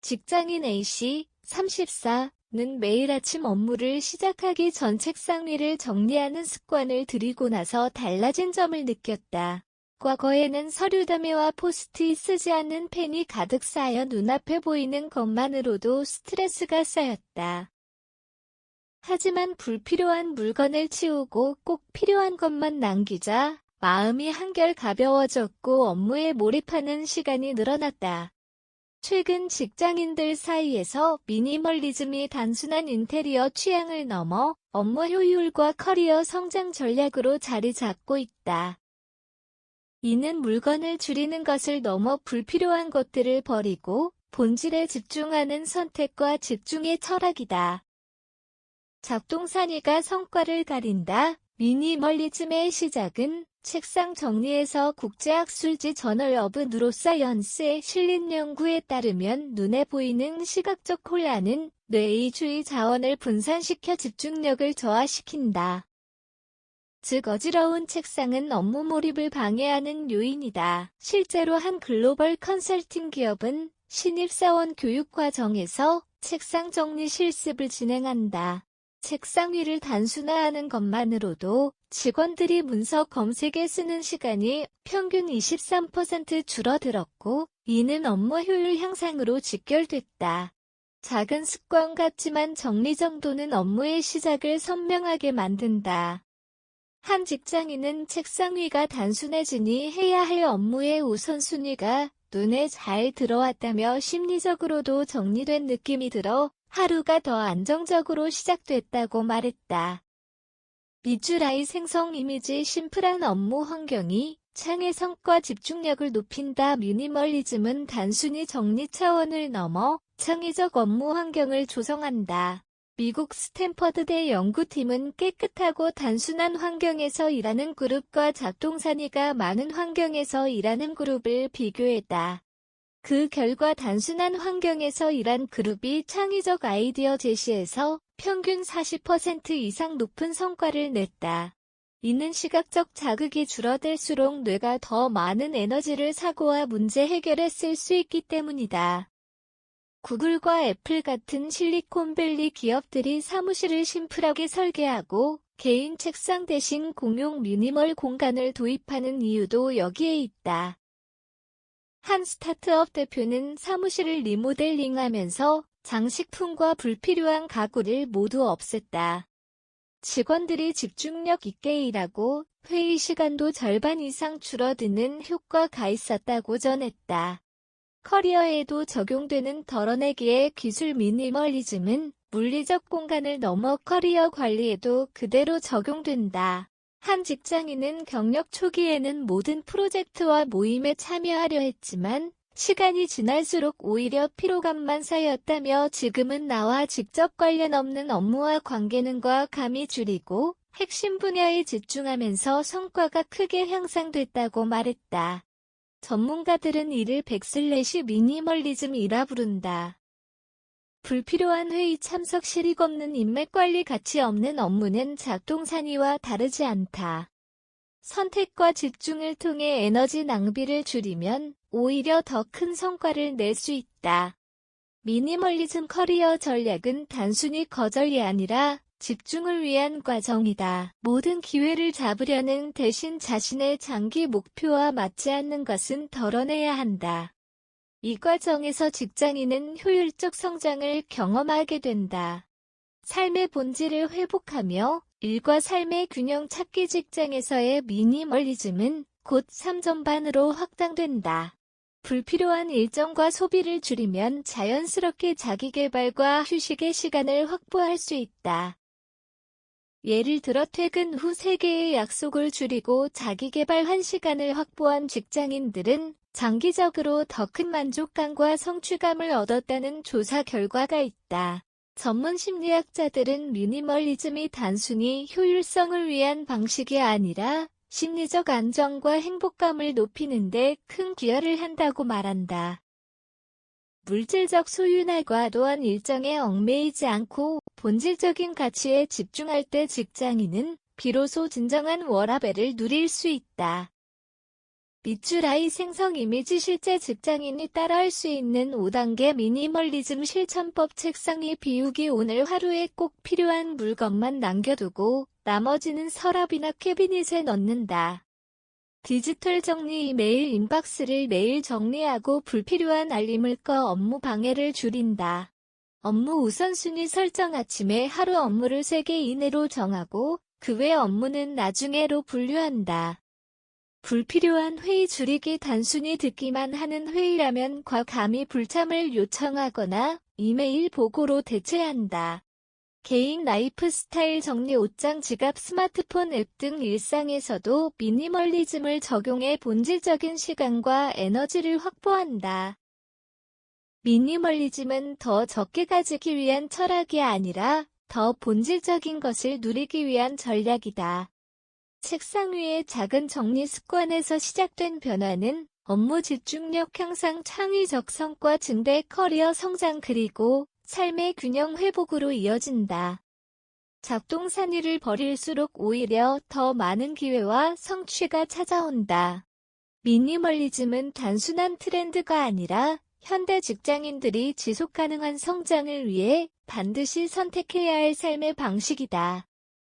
직장인 A씨, 34는 매일 아침 업무를 시작하기 전 책상 위를 정리하는 습관을 들이고 나서 달라진 점을 느꼈다. 과거에는 서류다메와 포스트잇 쓰지 않는 펜이 가득 쌓여 눈앞에 보이는 것만으로도 스트레스가 쌓였다. 하지만 불필요한 물건을 치우고 꼭 필요한 것만 남기자 마음이 한결 가벼워졌고 업무에 몰입하는 시간이 늘어났다. 최근 직장인들 사이에서 미니멀리즘이 단순한 인테리어 취향을 넘어 업무 효율과 커리어 성장 전략으로 자리 잡고 있다. 이는 물건을 줄이는 것을 넘어 불필요한 것들을 버리고 본질에 집중하는 선택과 집중의 철학이다. 작동산이가 성과를 가린다. 미니멀리즘의 시작은 책상 정리에서 국제학술지 저널 오브 뉴로사이언스의 실린 연구에 따르면 눈에 보이는 시각적 혼란은 뇌의 주의 자원을 분산시켜 집중력을 저하시킨다. 즉 어지러운 책상은 업무 몰입을 방해하는 요인이다. 실제로 한 글로벌 컨설팅 기업은 신입사원 교육 과정에서 책상 정리 실습을 진행한다. 책상 위를 단순화하는 것만으로도 직원들이 문서 검색에 쓰는 시간이 평균 23% 줄어들었고, 이는 업무 효율 향상으로 직결됐다. 작은 습관 같지만 정리정돈은 업무의 시작을 선명하게 만든다. 한 직장인은 책상 위가 단순해지니 해야 할 업무의 우선순위가 눈에 잘 들어왔다며 심리적으로도 정리된 느낌이 들어 하루가 더 안정적으로 시작됐다고 말했다. 미주라이 생성 이미지 심플한 업무 환경이 창의성과 집중력을 높인다. 미니멀리즘은 단순히 정리 차원을 넘어 창의적 업무 환경을 조성한다. 미국 스탠퍼드대 연구팀은 깨끗하고 단순한 환경에서 일하는 그룹과 작동산이가 많은 환경에서 일하는 그룹을 비교했다. 그 결과 단순한 환경에서 일한 그룹이 창의적 아이디어 제시에서 평균 40% 이상 높은 성과를 냈다. 이는 시각적 자극이 줄어들수록 뇌가 더 많은 에너지를 사고와 문제 해결에 쓸 수 있기 때문이다. 구글과 애플 같은 실리콘밸리 기업들이 사무실을 심플하게 설계하고 개인 책상 대신 공용 미니멀 공간을 도입하는 이유도 여기에 있다. 한 스타트업 대표는 사무실을 리모델링하면서 장식품과 불필요한 가구를 모두 없앴다. 직원들이 집중력 있게 일하고 회의 시간도 절반 이상 줄어드는 효과가 있었다고 전했다. 커리어에도 적용되는 덜어내기의 기술 미니멀리즘은 물리적 공간을 넘어 커리어 관리에도 그대로 적용된다. 한 직장인은 경력 초기에는 모든 프로젝트와 모임에 참여하려 했지만 시간이 지날수록 오히려 피로감만 쌓였다며 지금은 나와 직접 관련 없는 업무와 관계는과 감이 줄이고 핵심 분야에 집중하면서 성과가 크게 향상됐다고 말했다. 전문가들은 이를 백슬래시 미니멀리즘이라 부른다. 불필요한 회의 참석 실익 없는 인맥 관리 가치 없는 업무는 작동산이와 다르지 않다. 선택과 집중을 통해 에너지 낭비를 줄이면 오히려 더 큰 성과를 낼 수 있다. 미니멀리즘 커리어 전략은 단순히 거절이 아니라 집중을 위한 과정이다. 모든 기회를 잡으려는 대신 자신의 장기 목표와 맞지 않는 것은 덜어내야 한다. 이 과정에서 직장인은 효율적 성장을 경험하게 된다. 삶의 본질을 회복하며 일과 삶의 균형 찾기 직장에서의 미니멀리즘은 곧 삶 전반으로 확장된다. 불필요한 일정과 소비를 줄이면 자연스럽게 자기계발과 휴식의 시간을 확보할 수 있다. 예를 들어 퇴근 후 3개의 약속을 줄이고 자기계발 1시간을 확보한 직장인들은 장기적으로 더 큰 만족감과 성취감을 얻었다는 조사 결과가 있다. 전문 심리학자들은 미니멀리즘이 단순히 효율성을 위한 방식이 아니라 심리적 안정과 행복감을 높이는 데 큰 기여를 한다고 말한다. 물질적 소유나 과도한 일정에 얽매이지 않고 본질적인 가치에 집중할 때 직장인은 비로소 진정한 워라밸을 누릴 수 있다. 밑줄 생성 이미지 실제 직장인이 따라할 수 있는 5단계 미니멀리즘 실천법 책상 위 비우기 오늘 하루에 꼭 필요한 물건만 남겨두고 나머지는 서랍이나 캐비닛에 넣는다. 디지털 정리 이메일 인박스를 매일 정리하고 불필요한 알림을 꺼 업무 방해를 줄인다. 업무 우선순위 설정 아침에 하루 업무를 3개 이내로 정하고 그 외 업무는 나중에로 분류한다. 불필요한 회의 줄이기 단순히 듣기만 하는 회의라면 과감히 불참을 요청하거나 이메일 보고로 대체한다. 개인 라이프 스타일 정리 옷장 지갑 스마트폰 앱 등 일상에서도 미니멀리즘을 적용해 본질적인 시간과 에너지를 확보한다. 미니멀리즘은 더 적게 가지기 위한 철학이 아니라 더 본질적인 것을 누리기 위한 전략이다. 책상 위의 작은 정리 습관에서 시작된 변화는 업무 집중력 향상, 창의적 성과 증대, 커리어 성장 그리고 삶의 균형 회복으로 이어진다. 잡동사니를 버릴수록 오히려 더 많은 기회와 성취가 찾아온다. 미니멀리즘은 단순한 트렌드가 아니라 현대 직장인들이 지속가능한 성장을 위해 반드시 선택해야 할 삶의 방식이다.